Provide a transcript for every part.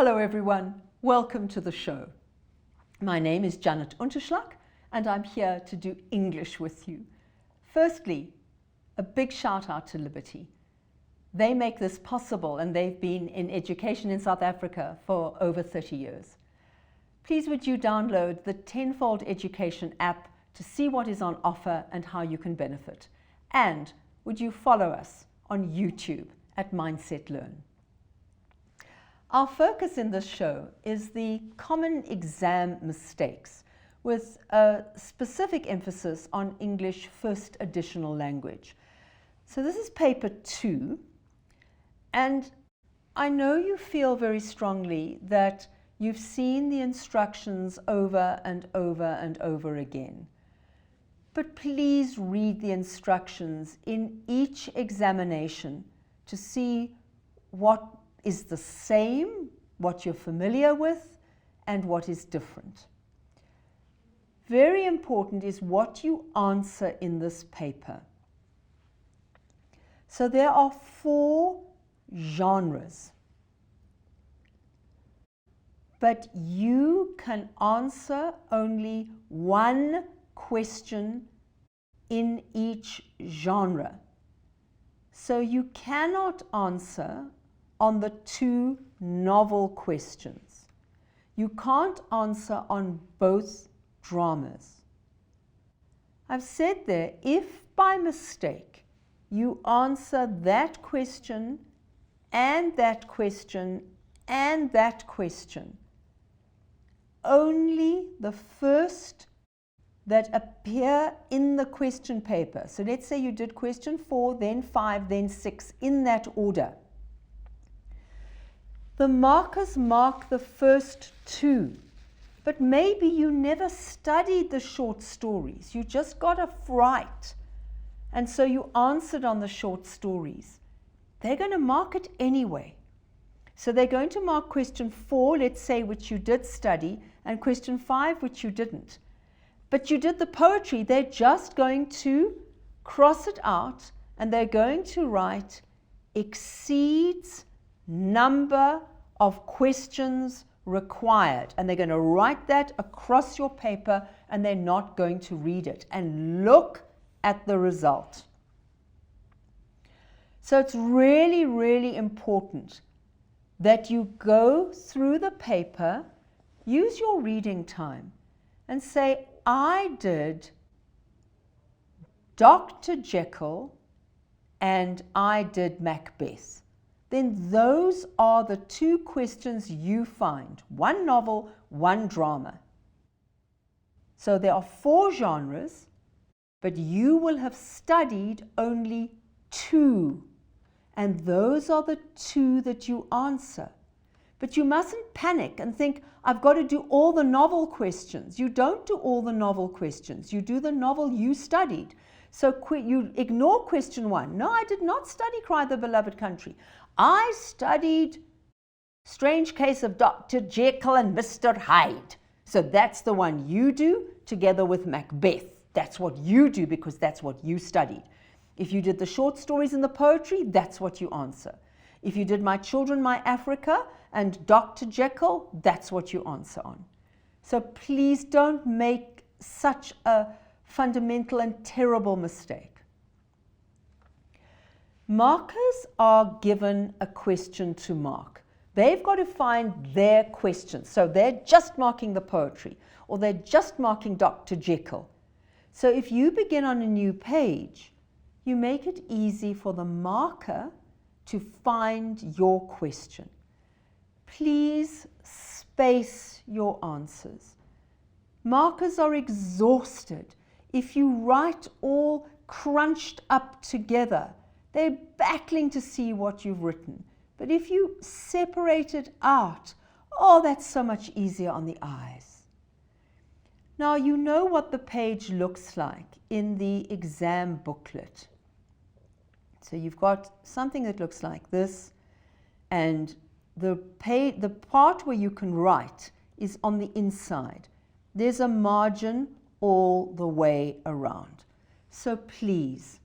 Hello everyone, welcome to the show. My name is Janet Unterschlag and I'm here to do English with you. Firstly, a big shout out to Liberty. They make this possible and they've been in education in South Africa for over 30 years. Please would you download the Tenfold Education app to see what is on offer and how you can benefit. And would you follow us on YouTube at Mindset Learn. Our focus in this show is the common exam mistakes with a specific emphasis on English first additional language. So this is paper 2, and I know you feel very strongly that you've seen the instructions over and over and over again. But please read the instructions in each examination to see what is the same, what you're familiar with, and what is different. Very important is what you answer in this paper. So there are 4 genres, but you can answer only 1 question in each genre. So you cannot answer on the 2 novel questions. You can't answer on both dramas. I've said there, if by mistake you answer that question and that question and that question, only the first that appear in the question paper. So let's say you did question 4, then 5, then 6, in that order. The markers mark the first 2, but maybe you never studied the short stories. You just got a fright, and so you answered on the short stories. They're going to mark it anyway. So they're going to mark question 4, let's say, which you did study, and question 5, which you didn't. But you did the poetry. They're just going to cross it out, and they're going to write exceeds number of questions required, and they're going to write that across your paper, and they're not going to read it. And look at the result. So it's really, really important that you go through the paper, use your reading time, and say, I did Dr. Jekyll and I did Macbeth. Then those are the 2 questions you find. 1 novel, 1 drama. So there are 4 genres, but you will have studied only 2. And those are the 2 that you answer. But you mustn't panic and think, I've got to do all the novel questions. You don't do all the novel questions. You do the novel you studied. So you ignore question 1. No, I did not study Cry the Beloved Country. I studied Strange Case of Dr. Jekyll and Mr. Hyde. So that's the one you do together with Macbeth. That's what you do because that's what you studied. If you did the short stories and the poetry, that's what you answer. If you did My Children, My Africa and Dr. Jekyll, that's what you answer on. So please don't make such a fundamental and terrible mistake. Markers are given a question to mark. They've got to find their question. So they're just marking the poetry, or they're just marking Dr. Jekyll. So if you begin on a new page, you make it easy for the marker to find your question. Please space your answers. Markers are exhausted. If you write all crunched up together, they're battling to see what you've written. But if you separate it out, oh, that's so much easier on the eyes. Now, you know what the page looks like in the exam booklet. So you've got something that looks like this, and the part where you can write is on the inside. There's a margin all the way around. So please,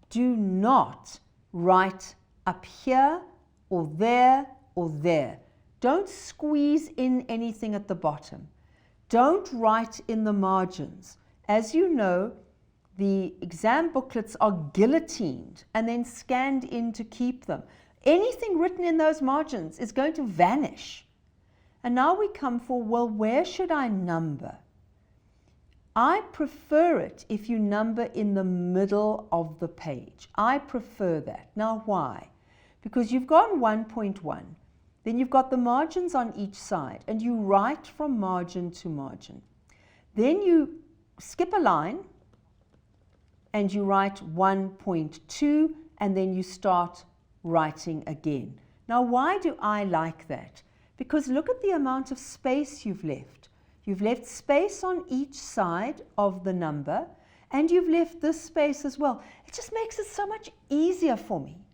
do not write up here or there or there. Don't squeeze in anything at the bottom. Don't write in the margins. As you know, the exam booklets are guillotined and then scanned in to keep them. Anything written in those margins is going to vanish. And now we come for, well, where should I number? I prefer it if you number in the middle of the page. I prefer that. Now why? Because you've gone 1.1, then you've got the margins on each side, and you write from margin to margin. Then you skip a line, and you write 1.2, and then you start writing again. Now why do I like that? Because look at the amount of space you've left. You've left space on each side of the number, and you've left this space as well. It just makes it so much easier for me.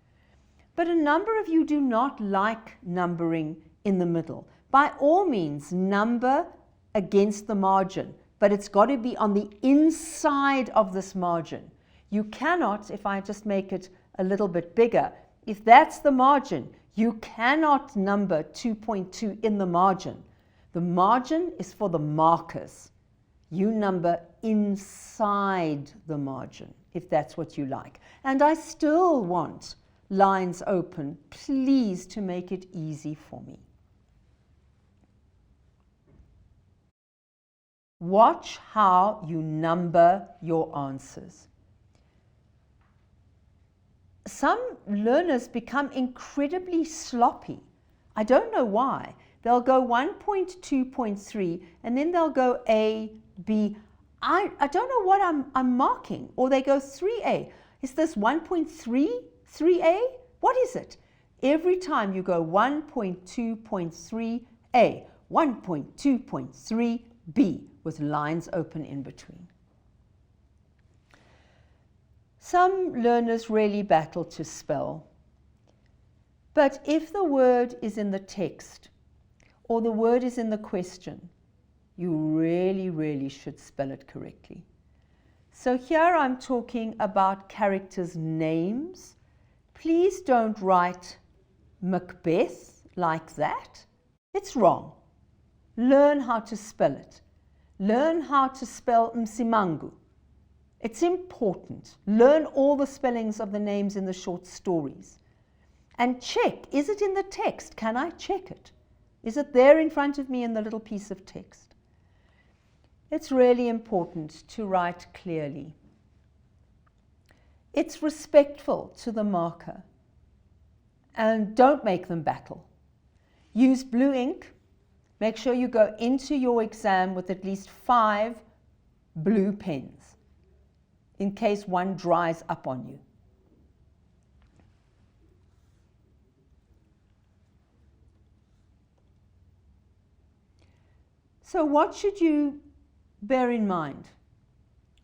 But a number of you do not like numbering in the middle. By all means, number against the margin, but it's got to be on the inside of this margin. You cannot, if I just make it a little bit bigger, if that's the margin, you cannot number 2.2 in the margin. The margin is for the markers. You number inside the margin, if that's what you like. And I still want lines open, please, to make it easy for me. Watch how you number your answers. Some learners become incredibly sloppy. I don't know why. They'll go 1.2.3 and then they'll go A, B. I don't know what I'm marking. Or they go 3A. Is this 1.3, 3A? What is it? Every time you go 1.2.3A, 1.2.3B with lines open in between. Some learners really battle to spell. But if the word is in the text or the word is in the question, you really, really should spell it correctly. So here I'm talking about characters' names. Please don't write Macbeth like that. It's wrong. Learn how to spell it. Learn how to spell Msimangu. It's important. Learn all the spellings of the names in the short stories. And check, is it in the text? Can I check it? Is it there in front of me in the little piece of text? It's really important to write clearly. It's respectful to the marker. And don't make them battle. Use blue ink. Make sure you go into your exam with at least 5 blue pens, in case one dries up on you. So what should you bear in mind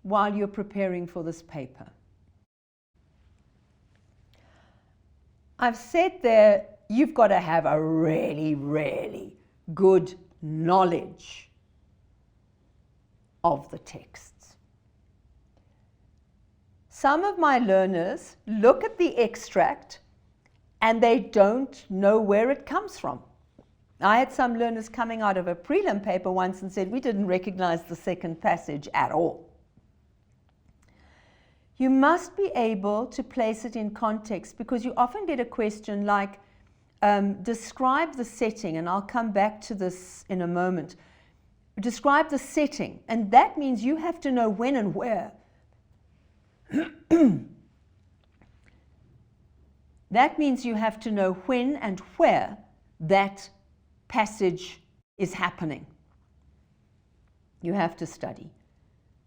while you're preparing for this paper? I've said there, you've got to have a really, really good knowledge of the texts. Some of my learners look at the extract and they don't know where it comes from. I had some learners coming out of a prelim paper once and said, we didn't recognize the second passage at all. You must be able to place it in context, because you often get a question like, describe the setting, and I'll come back to this in a moment. Describe the setting, and that means you have to know when and where. That means you have to know when and where that passage is happening. You have to study.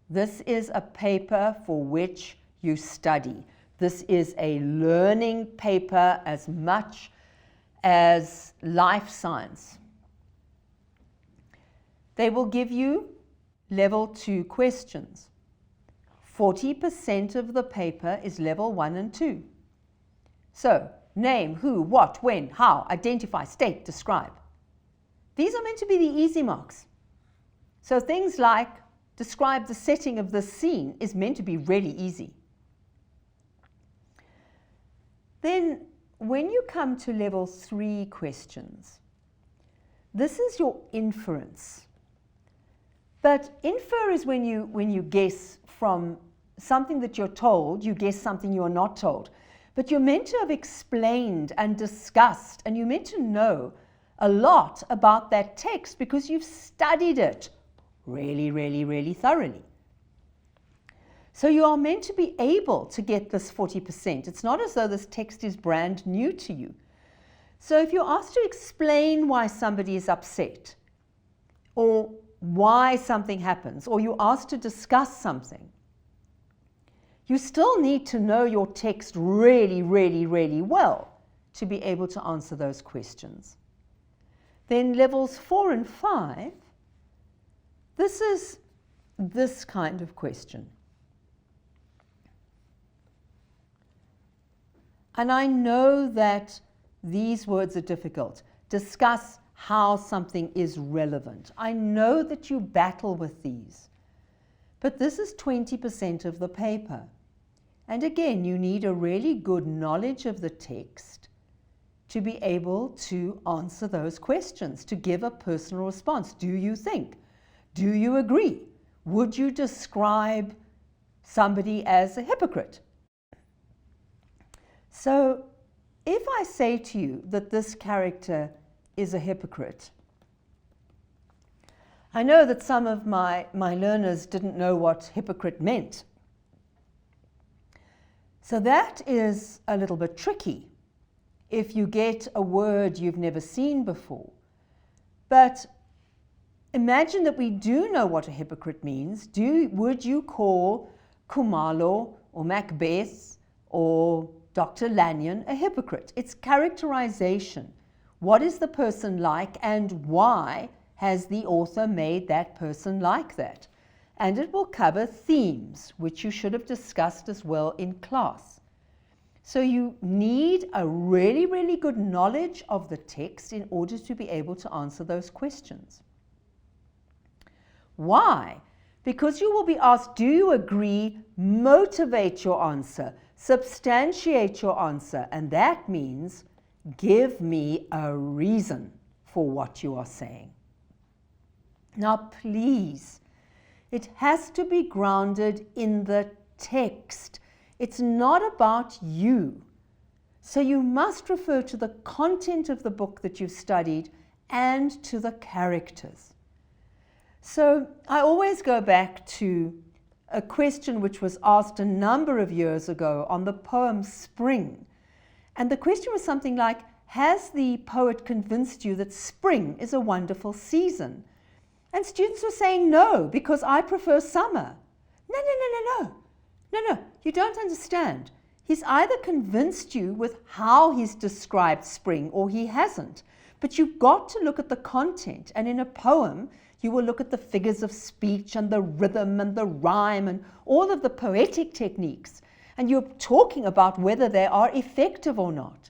This is a paper for which you study. This is a learning paper as much as life science. They will give you level 2 questions. 40% of the paper is level 1 and 2. So, name, who, what, when, how, identify, state, describe. These are meant to be the easy marks. So things like describe the setting of this scene is meant to be really easy. Then when you come to level 3 questions, This is your inference. But infer is when you guess from something that you're told, you guess something you're not told. But you're meant to have explained and discussed, and you're meant to know a lot about that text because you've studied it really, really, really thoroughly. So you are meant to be able to get this 40%. It's not as though this text is brand new to you. So if you're asked to explain why somebody is upset, or why something happens, or you're asked to discuss something, you still need to know your text really, really, really well to be able to answer those questions. Then levels 4 and 5, this is this kind of question. And I know that these words are difficult. Discuss how something is relevant. I know that you battle with these. But this is 20% of the paper. And again, you need a really good knowledge of the text to be able to answer those questions, to give a personal response. Do you think? Do you agree? Would you describe somebody as a hypocrite? So if I say to you that this character is a hypocrite, I know that some of my learners didn't know what hypocrite meant. So that is a little bit tricky if you get a word you've never seen before. But imagine that we do know what a hypocrite means. Would you call Khumalo or Macbeth or Dr. Lanyon a hypocrite? It's characterization. What is the person like, and why has the author made that person like that? And it will cover themes, which you should have discussed as well in class. So you need a really, really good knowledge of the text in order to be able to answer those questions. Why? Because you will be asked, do you agree? Motivate your answer. Substantiate your answer. And that means give me a reason for what you are saying. Now, please, it has to be grounded in the text. It's not about you. So you must refer to the content of the book that you've studied and to the characters. So I always go back to a question which was asked a number of years ago on the poem Spring. And the question was something like, has the poet convinced you that spring is a wonderful season? And students were saying no, because I prefer summer. No, you don't understand. He's either convinced you with how he's described spring or he hasn't. But you've got to look at the content. And in a poem, you will look at the figures of speech and the rhythm and the rhyme and all of the poetic techniques. And you're talking about whether they are effective or not.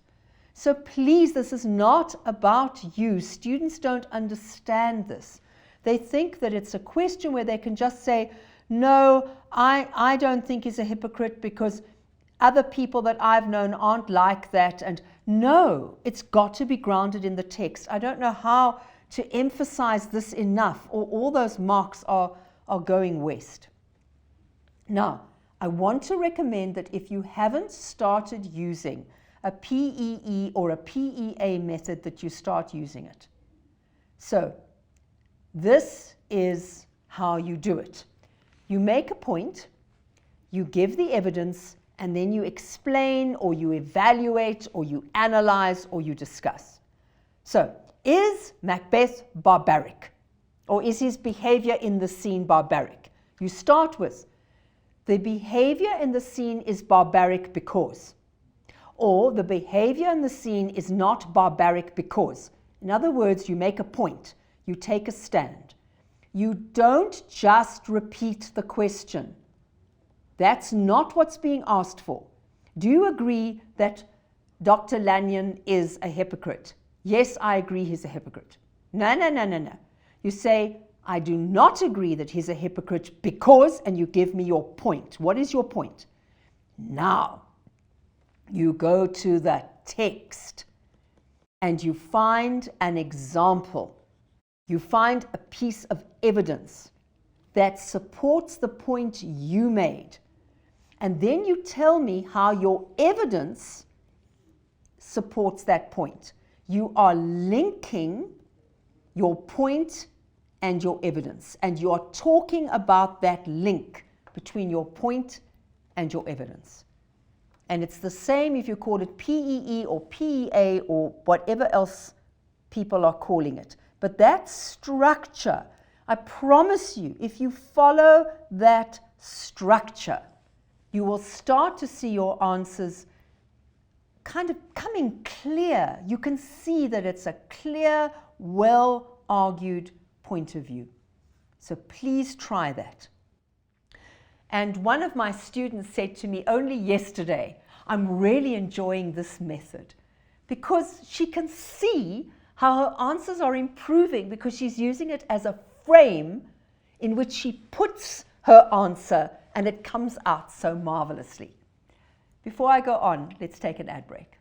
So please, this is not about you. Students don't understand this. They think that it's a question where they can just say, no, I don't think he's a hypocrite because other people that I've known aren't like that. And no, it's got to be grounded in the text. I don't know how to emphasize this enough, or all those marks are going west. Now, I want to recommend that if you haven't started using a PEE or a PEA method, that you start using it. So this is how you do it. You make a point, you give the evidence, and then you explain, or you evaluate, or you analyze, or you discuss. So, is Macbeth barbaric? Or is his behavior in the scene barbaric? You start with, the behavior in the scene is barbaric because. Or the behavior in the scene is not barbaric because. In other words, you make a point. You take a stand. You don't just repeat the question. That's not what's being asked for. Do you agree that Dr. Lanyon is a hypocrite? Yes, I agree he's a hypocrite. No. You say, I do not agree that he's a hypocrite because, and you give me your point. What is your point? Now, you go to the text and you find an example You find a piece of evidence that supports the point you made. And then you tell me how your evidence supports that point. You are linking your point and your evidence, and you are talking about that link between your point and your evidence. And it's the same if you call it PEE or PEA or whatever else people are calling it. But that structure, I promise you, if you follow that structure, you will start to see your answers kind of coming clear. You can see that it's a clear, well-argued point of view. So please try that. And one of my students said to me only yesterday, I'm really enjoying this method because she can see how her answers are improving because she's using it as a frame in which she puts her answer and it comes out so marvelously. Before I go on, let's take an ad break.